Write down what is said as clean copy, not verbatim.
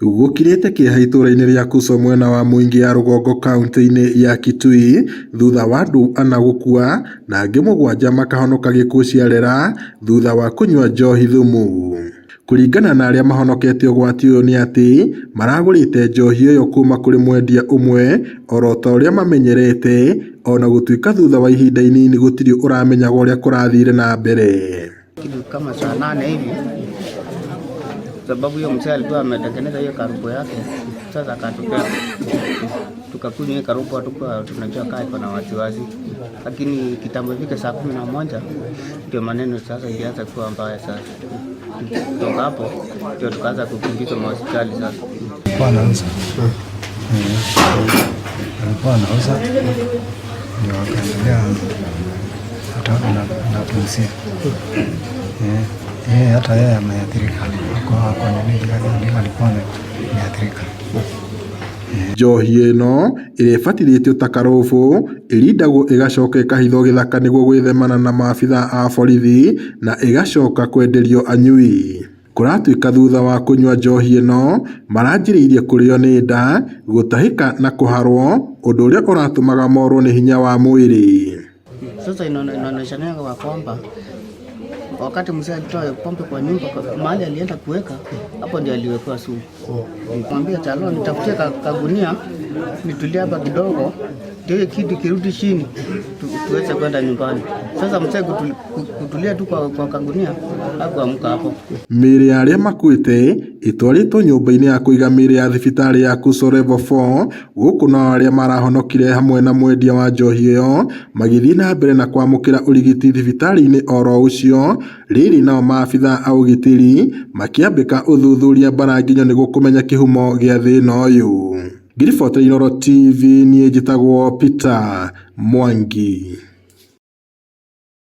Gukirite kieha itũra-inĩ rĩa Kuso mwena wa Mwingi ya Rũgongo kaunti-inĩ ya Kitui thutha wa andũ ana gũkua na angĩ 7 makahonoka gĩkuũ ciarera thutha wa kũnyua njohi thumu. Kũringana na arĩa mahonokete ũgwati ũyũ nĩ atĩ maragũrĩte njohi ĩyo kuma kũrĩ mwendia ũmwe oro ta ũrĩa mamenyerete, ona gũtuĩka thutha wa ihinda inini gũtirĩ ũramenyaga ũrĩa kũrathire na mbere. Kitu kama saa 8 hivi, sababu hiyo mzee alikuwa ametengeneza hiyo karubo yake, sasa akatokea tukakunywa hiyo karubo, hatukuwa tunajua kaa iko na wasiwasi, lakini kitambo ifike saa 11 ndio maneno sasa ilianza kuwa mbaya. Sasa kutoka hapo ndio tukaanza kukimbizwa hospitali. Sasa alikuwa anauza ndio akaendelea na polisi. Hata yeye ameathirika kwa nini alikuwa ameathirika. Njohi ĩno ĩrĩbatithĩtio ta karobo ĩrindagwo ĩgacoka ĩkahithwo gĩthaka nĩguo gwĩthemana na maabitha a borithi na ĩgacoka kwenderio anyui. Kũratuĩka thutha wa kũnyua njohi ĩno maranjĩrĩirie kũrĩo nĩ nda, gũtahĩka na kũharwo, ũndũ ũrĩa ũratũmaga morwo nĩ hinya wa mwĩrĩ. Sasa inaonyeshana kwamba wakati mzee alitoa pombe kwa nyumba, mahali alienda kuweka hapo ndio aliwekwa sumu. Nikamwambia Chalo, nitafutie kagunia nitulie hapa kidogo ndio kitu kirudi chini tuweze kwenda nyumbani. Sasa mzee kutulia tu kwa kagunia hakuamka hapo. Mĩĩrĩ ya arĩa makuĩte ĩtwarĩtwo nyũmba-inĩ ya kũiga mĩĩrĩ ya thibitarĩ ya Kuso Level 4, gũkũ no arĩa marahonokire hamwe na mwendia wa njohi ĩyo magĩthiĩ na mbere na kwamũkĩra ũrigiti thibitarĩ-inĩ oro ũcio. Rĩrĩ nao maabitha a ũgitĩri makĩambĩka ũthuthuria mbaranginyo nĩguo kũmenya kĩhumo gĩa thĩna ũyũ. Ngiribotera Inooro TV, niĩ njĩtagwo Peter Mwangi.